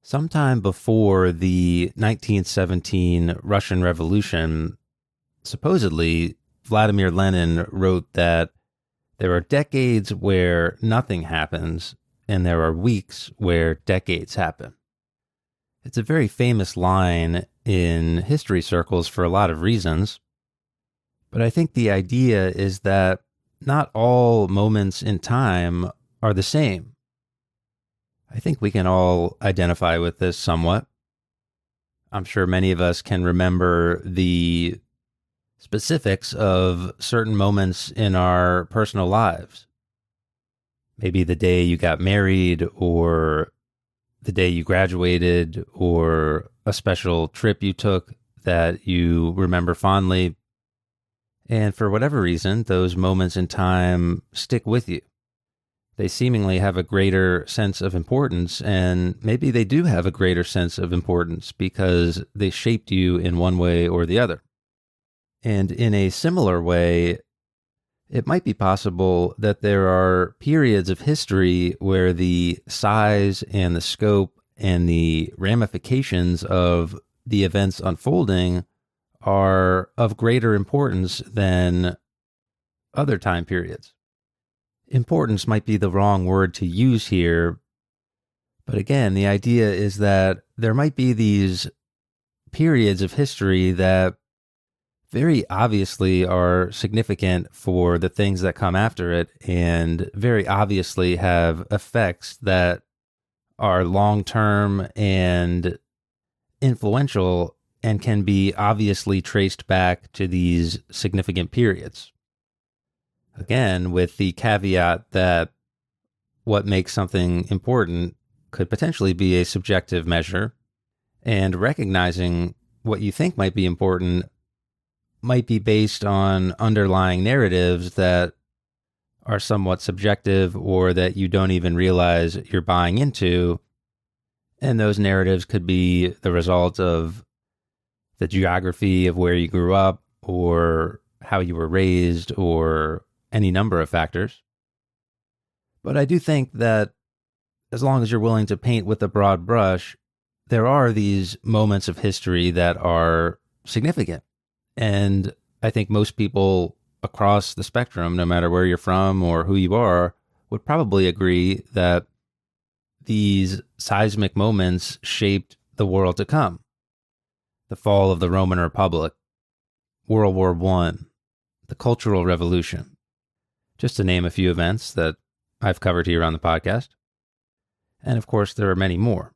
Sometime before the 1917 Russian Revolution, supposedly Vladimir Lenin wrote that there are decades where nothing happens, and there are weeks where decades happen. It's a very famous line in history circles for a lot of reasons, but I think the idea is that not all moments in time are the same. I think we can all identify with this somewhat. I'm sure many of us can remember the specifics of certain moments in our personal lives. Maybe the day you got married, or the day you graduated, or a special trip you took that you remember fondly. And for whatever reason, those moments in time stick with you. They seemingly have a greater sense of importance, and maybe they do have a greater sense of importance because they shaped you in one way or the other. And in a similar way, it might be possible that there are periods of history where the size and the scope and the ramifications of the events unfolding are of greater importance than other time periods. Importance might be the wrong word to use here, but again, the idea is that there might be these periods of history that very obviously are significant for the things that come after it, and very obviously have effects that are long-term and influential and can be obviously traced back to these significant periods. Again, with the caveat that what makes something important could potentially be a subjective measure, and recognizing what you think might be important might be based on underlying narratives that are somewhat subjective or that you don't even realize you're buying into. And those narratives could be the result of the geography of where you grew up, or how you were raised, or any number of factors. But I do think that as long as you're willing to paint with a broad brush, there are these moments of history that are significant. And I think most people across the spectrum, no matter where you're from or who you are, would probably agree that these seismic moments shaped the world to come. The fall of the Roman Republic, World War I, the Cultural Revolution, just to name a few events that I've covered here on the podcast. And of course, there are many more.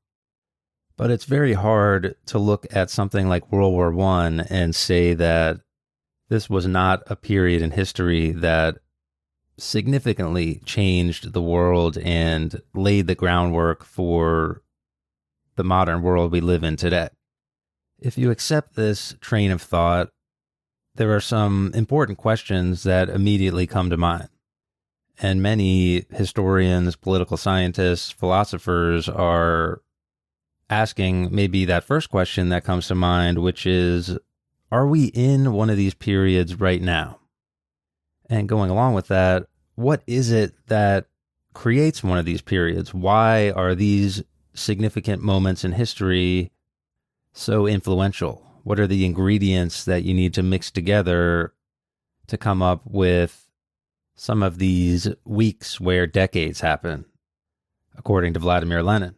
But it's very hard to look at something like World War I and say that this was not a period in history that significantly changed the world and laid the groundwork for the modern world we live in today. If you accept this train of thought, there are some important questions that immediately come to mind. And many historians, political scientists, philosophers are asking maybe that first question that comes to mind, which is, are we in one of these periods right now? And going along with that, what is it that creates one of these periods? Why are these significant moments in history so influential? What are the ingredients that you need to mix together to come up with some of these weeks where decades happen, according to Vladimir Lenin?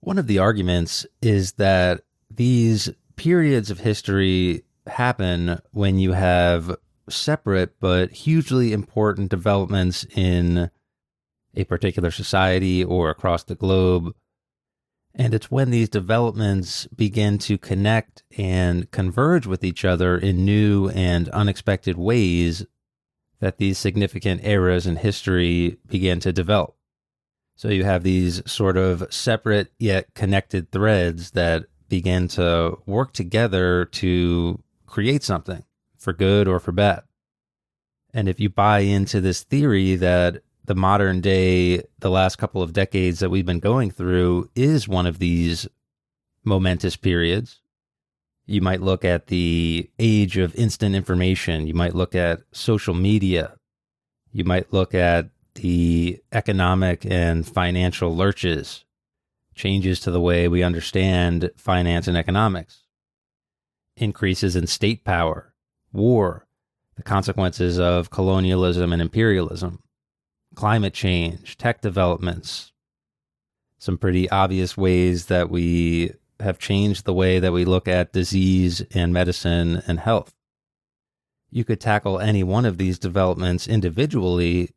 One of the arguments is that these periods of history happen when you have separate but hugely important developments in a particular society or across the globe. And it's when these developments begin to connect and converge with each other in new and unexpected ways that these significant eras in history begin to develop. So you have these sort of separate yet connected threads that begin to work together to create something, for good or for bad. And if you buy into this theory that the modern day, the last couple of decades that we've been going through, is one of these momentous periods, you might look at the age of instant information. You might look at social media. You might look at the economic and financial lurches. changes to the way we understand finance and economics, increases in state power, war, the consequences of colonialism and imperialism, climate change, tech developments, some pretty obvious ways that we have changed the way that we look at disease and medicine and health. You could tackle any one of these developments individually,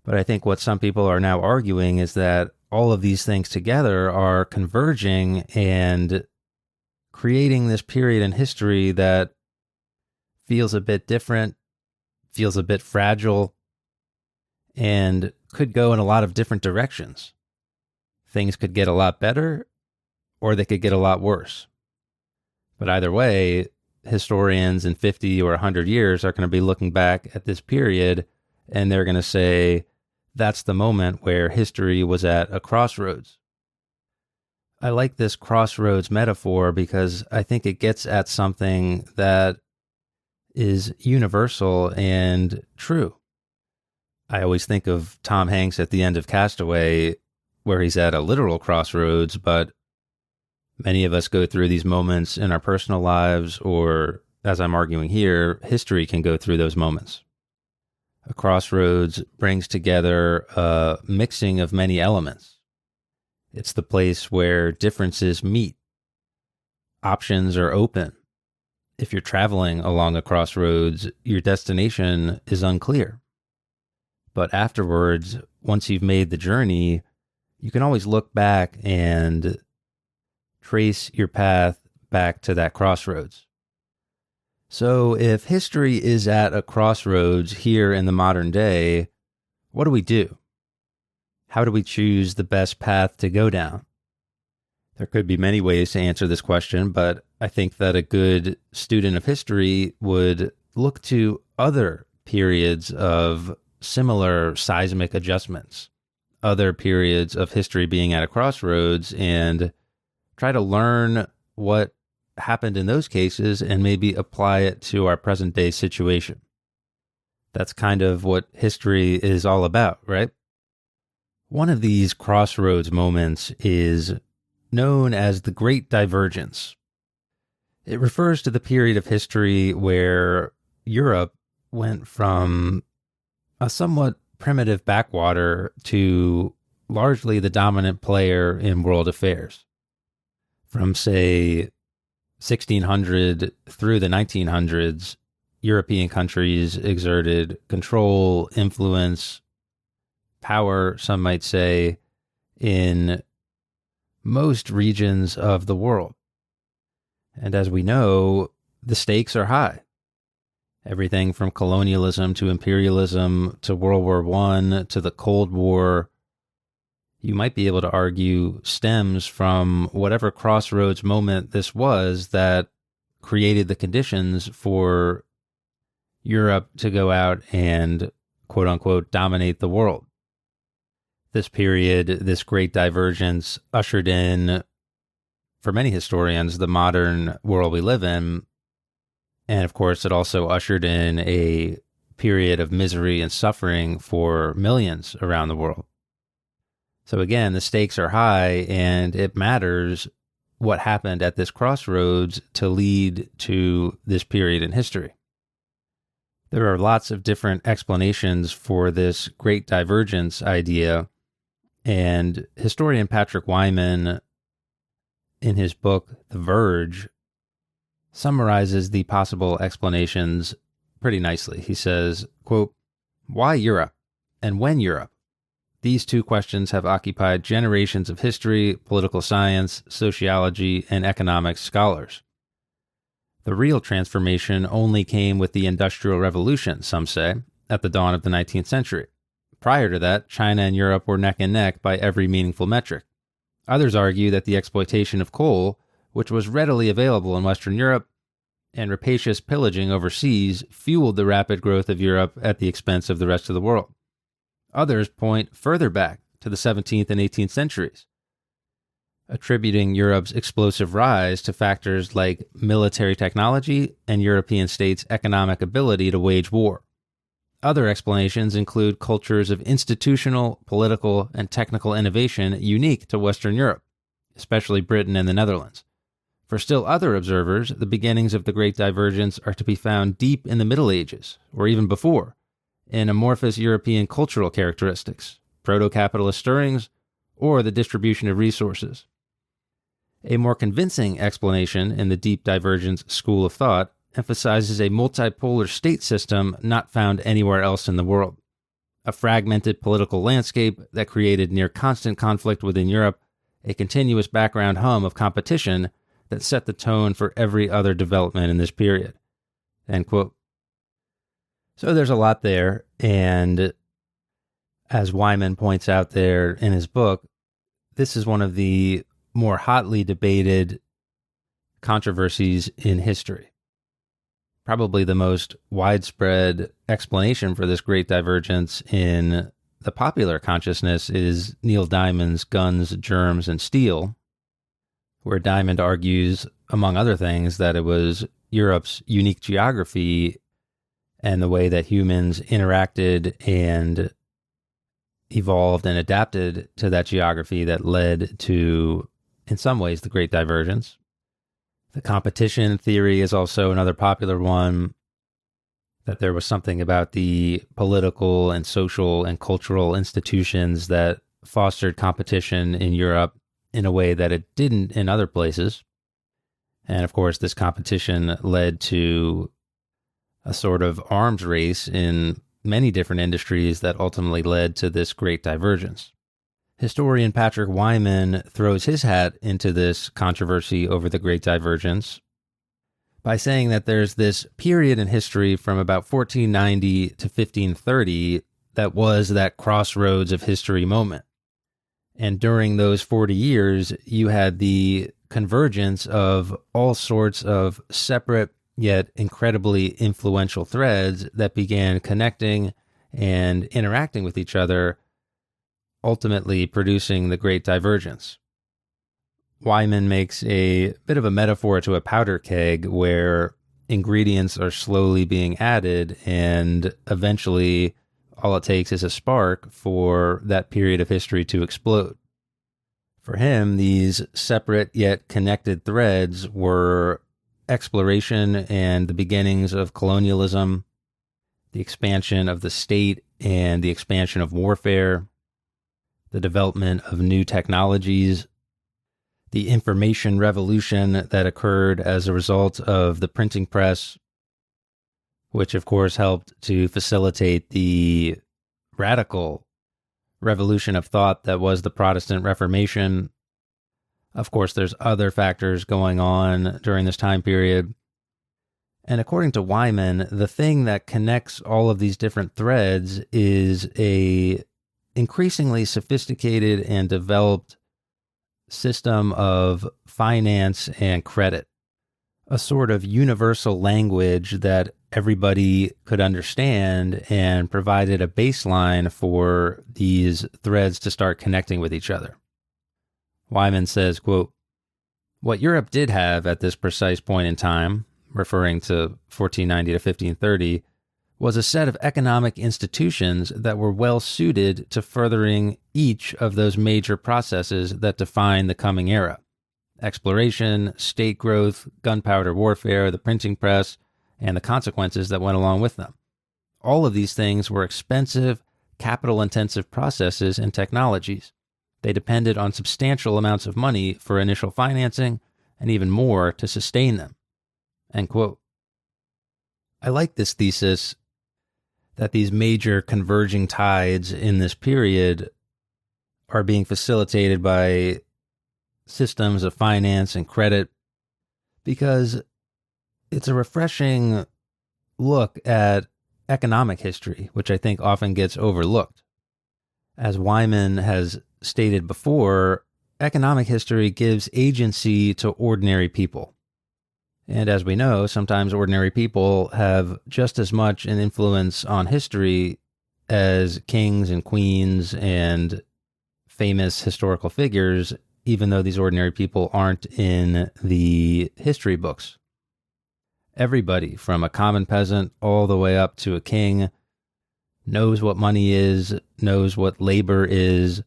but I think what some people are now arguing is that all of these things together are converging and creating this period in history that feels a bit different, feels a bit fragile, and could go in a lot of different directions. Things could get a lot better, or they could get a lot worse. But either way, historians in 50 or 100 years are going to be looking back at this period, and they're going to say, that's the moment where history was at a crossroads. I like this crossroads metaphor because I think it gets at something that is universal and true. I always think of Tom Hanks at the end of Castaway, where he's at a literal crossroads, but many of us go through these moments in our personal lives, or as I'm arguing here, history can go through those moments. A crossroads brings together a mixing of many elements. It's the place where differences meet. Options are open. If you're traveling along a crossroads, your destination is unclear. But afterwards, once you've made the journey, you can always look back and trace your path back to that crossroads. So if history is at a crossroads here in the modern day, what do we do? How do we choose the best path to go down? There could be many ways to answer this question, but I think that a good student of history would look to other periods of similar seismic adjustments, other periods of history being at a crossroads, and try to learn what happened in those cases and maybe apply it to our present day situation. That's kind of what history is all about, right? One of these crossroads moments is known as the Great Divergence. It refers to the period of history where Europe went from a somewhat primitive backwater to largely the dominant player in world affairs. From, say, 1600 through the 1900s, European countries exerted control, influence, power, some might say, in most regions of the world. And as we know, the stakes are high. Everything from colonialism to imperialism to World War I to the Cold War, you might be able to argue, stems from whatever crossroads moment this was that created the conditions for Europe to go out and, quote unquote, dominate the world. This period, this Great Divergence, ushered in, for many historians, the modern world we live in. And of course, it also ushered in a period of misery and suffering for millions around the world. So again, the stakes are high, and it matters what happened at this crossroads to lead to this period in history. There are lots of different explanations for this Great Divergence idea, and historian Patrick Wyman, in his book The Verge, summarizes the possible explanations pretty nicely. He says, quote, "Why Europe, and when Europe? These two questions have occupied generations of history, political science, sociology, and economics scholars. The real transformation only came with the Industrial Revolution, some say, at the dawn of the 19th century. Prior to that, China and Europe were neck and neck by every meaningful metric. Others argue that the exploitation of coal, which was readily available in Western Europe, and rapacious pillaging overseas fueled the rapid growth of Europe at the expense of the rest of the world. Others point further back to the 17th and 18th centuries, attributing Europe's explosive rise to factors like military technology and European states' economic ability to wage war. Other explanations include cultures of institutional, political, and technical innovation unique to Western Europe, especially Britain and the Netherlands. For still other observers, the beginnings of the Great Divergence are to be found deep in the Middle Ages, or even before, in amorphous European cultural characteristics, proto-capitalist stirrings, or the distribution of resources. A more convincing explanation in the Deep Divergence school of thought emphasizes a multipolar state system not found anywhere else in the world, a fragmented political landscape that created near constant conflict within Europe, a continuous background hum of competition that set the tone for every other development in this period. End quote. So there's a lot there, and as Wyman points out there in his book, this is one of the more hotly debated controversies in history. Probably the most widespread explanation for this Great Divergence in the popular consciousness is Neil Diamond's Guns, Germs, and Steel, where Diamond argues, among other things, that it was Europe's unique geography and the way that humans interacted and evolved and adapted to that geography that led to, in some ways, the Great Divergence. The competition theory is also another popular one, that there was something about the political and social and cultural institutions that fostered competition in Europe in a way that it didn't in other places. And of course, this competition led to a sort of arms race in many different industries that ultimately led to this Great Divergence. Historian Patrick Wyman throws his hat into this controversy over the Great Divergence by saying that there's this period in history from about 1490 to 1530 that was that crossroads of history moment. And during those 40 years, you had the convergence of all sorts of separate yet incredibly influential threads that began connecting and interacting with each other, ultimately producing the Great Divergence. Wyman makes a bit of a metaphor to a powder keg where ingredients are slowly being added and eventually all it takes is a spark for that period of history to explode. For him, these separate yet connected threads were exploration and the beginnings of colonialism, the expansion of the state and the expansion of warfare, the development of new technologies, the information revolution that occurred as a result of the printing press, which of course helped to facilitate the radical revolution of thought that was the Protestant Reformation. Of course, there's other factors going on during this time period. And according to Wyman, the thing that connects all of these different threads is a increasingly sophisticated and developed system of finance and credit, a sort of universal language that everybody could understand and provided a baseline for these threads to start connecting with each other. Wyman says, quote, "What Europe did have at this precise point in time," referring to 1490 to 1530, "was a set of economic institutions that were well suited to furthering each of those major processes that define the coming era: exploration, state growth, gunpowder warfare, the printing press, and the consequences that went along with them. All of these things were expensive, capital-intensive processes and technologies. They depended on substantial amounts of money for initial financing and even more to sustain them." End quote. I like this thesis that these major converging tides in this period are being facilitated by systems of finance and credit, because it's a refreshing look at economic history, which I think often gets overlooked. As Wyman has stated before, economic history gives agency to ordinary people. And as we know, sometimes ordinary people have just as much an influence on history as kings and queens and famous historical figures, even though these ordinary people aren't in the history books. Everybody, from a common peasant all the way up to a king, knows what money is, knows what labor is,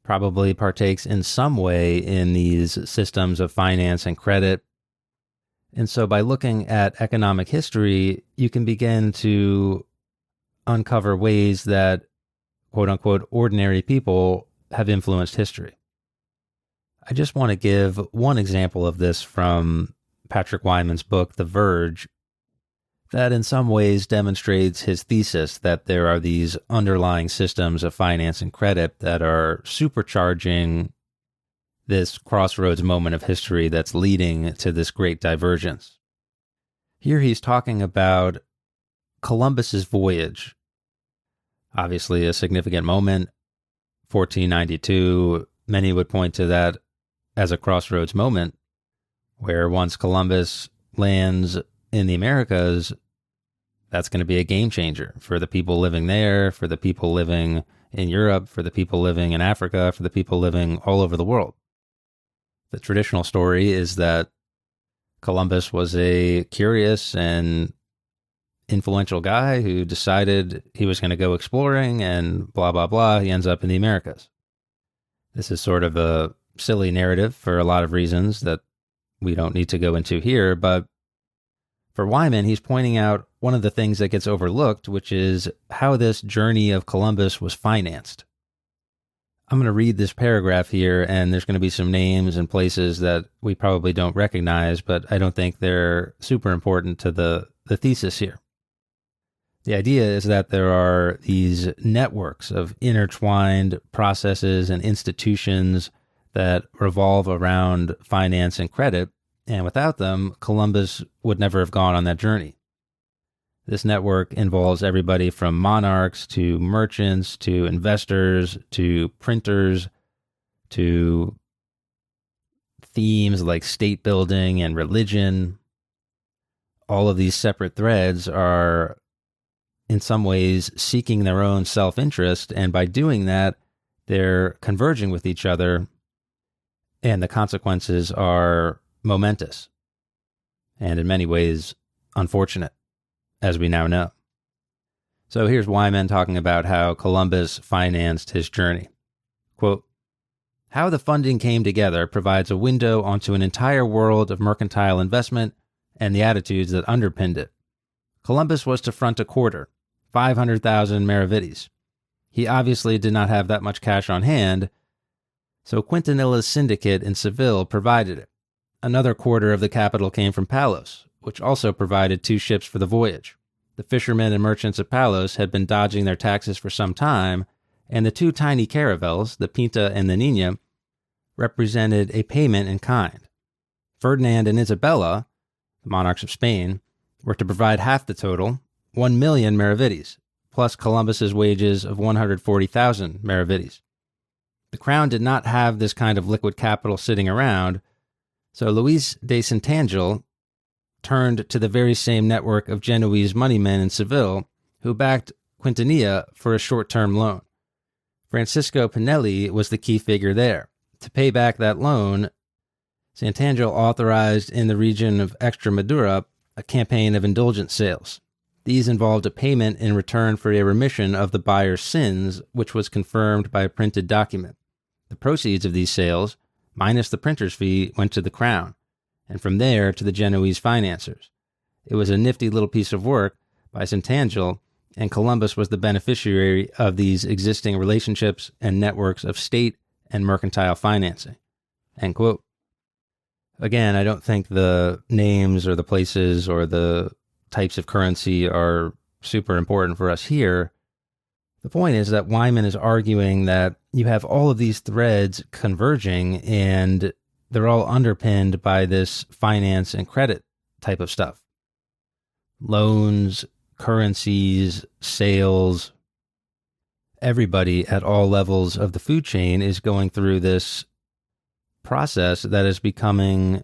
probably partakes in some way in these systems of finance and credit. And so by looking at economic history, you can begin to uncover ways that, quote unquote, ordinary people have influenced history. I just want to give one example of this from Patrick Wyman's book, The Verge, that in some ways demonstrates his thesis that there are these underlying systems of finance and credit that are supercharging this crossroads moment of history that's leading to this great divergence. Here he's talking about Columbus's voyage. Obviously a significant moment, 1492. Many would point to that as a crossroads moment, where once Columbus lands in the Americas, that's going to be a game changer for the people living there, for the people living in Europe, for the people living in Africa, for the people living all over the world. The traditional story is that Columbus was a curious and influential guy who decided he was going to go exploring and blah, blah, blah. He ends up in the Americas. This is sort of a silly narrative for a lot of reasons that we don't need to go into here, but for Wyman, he's pointing out one of the things that gets overlooked, which is how this journey of Columbus was financed. I'm going to read this paragraph here, and there's going to be some names and places that we probably don't recognize, but I don't think they're super important to the thesis here. The idea is that there are these networks of intertwined processes and institutions that revolve around finance and credit, and without them, Columbus would never have gone on that journey. This network involves everybody from monarchs to merchants to investors to printers to themes like state building and religion. All of these separate threads are in some ways seeking their own self-interest, and by doing that, they're converging with each other, and the consequences are momentous, and in many ways unfortunate, as we now know. So here's Wyman talking about how Columbus financed his journey. Quote, "How the funding came together provides a window onto an entire world of mercantile investment and the attitudes that underpinned it. Columbus was to front a quarter, 500,000 maravedis. He obviously did not have that much cash on hand, so Quintanilla's syndicate in Seville provided it. Another quarter of the capital came from Palos, which also provided 2 ships for the voyage. The fishermen and merchants of Palos had been dodging their taxes for some time, and the 2 tiny caravels, the Pinta and the Nina, represented a payment in kind. Ferdinand and Isabella, the monarchs of Spain, were to provide half the total, 1 million maravedis, plus Columbus's wages of 140,000 maravedis. The crown did not have this kind of liquid capital sitting around, so Luis de Santangel turned to the very same network of Genoese moneymen in Seville who backed Quintanilla for a short-term loan. Francisco Pinelli was the key figure there. To pay back that loan, Santangel authorized in the region of Extremadura a campaign of indulgent sales. These involved a payment in return for a remission of the buyer's sins, which was confirmed by a printed document. The proceeds of these sales, minus the printer's fee, went to the crown, and from there to the Genoese financiers. It was a nifty little piece of work by Santangel, and Columbus was the beneficiary of these existing relationships and networks of state and mercantile financing." End quote. Again, I don't think the names or the places or the types of currency are super important for us here. The point is that Wyman is arguing that you have all of these threads converging and they're all underpinned by this finance and credit type of stuff. Loans, currencies, sales. Everybody at all levels of the food chain is going through this process that is becoming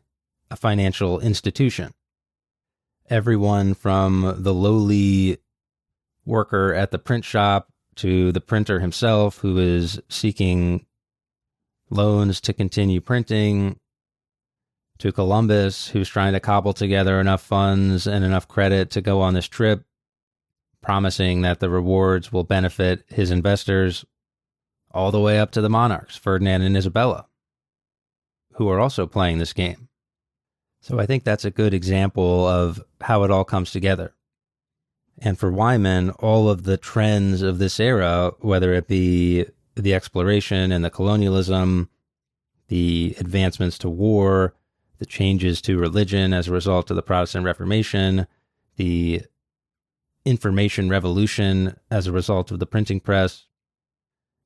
a financial institution. Everyone from the lowly worker at the print shop to the printer himself who is seeking loans to continue printing, to Columbus who's trying to cobble together enough funds and enough credit to go on this trip, promising that the rewards will benefit his investors, all the way up to the monarchs, Ferdinand and Isabella, who are also playing this game. So I think that's a good example of how it all comes together. And for Wyman, all of the trends of this era, whether it be the exploration and the colonialism, the advancements to war, the changes to religion as a result of the Protestant Reformation, the information revolution as a result of the printing press,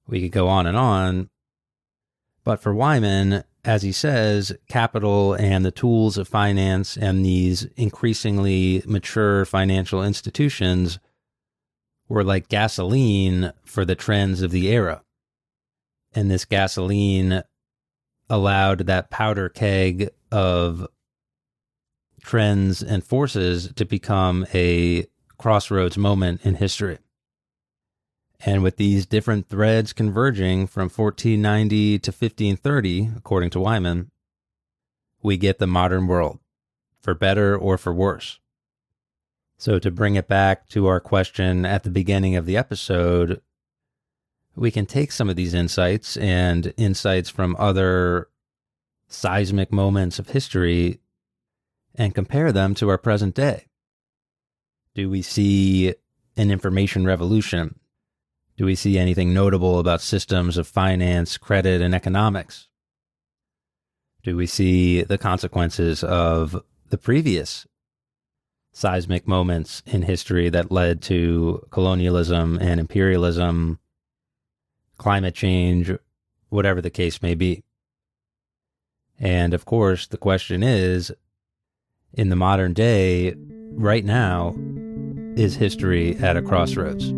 we could go on. But for Wyman, as he says, capital and the tools of finance and these increasingly mature financial institutions were like gasoline for the trends of the era. And this gasoline allowed that powder keg of trends and forces to become a crossroads moment in history. And with these different threads converging from 1490 to 1530, according to Wyman, we get the modern world, for better or for worse. So to bring it back to our question at the beginning of the episode, we can take some of these insights and insights from other seismic moments of history and compare them to our present day. Do we see an information revolution? Do we see anything notable about systems of finance, credit, and economics? Do we see the consequences of the previous seismic moments in history that led to colonialism and imperialism, climate change, whatever the case may be? And of course, the question is, in the modern day, right now, is history at a crossroads?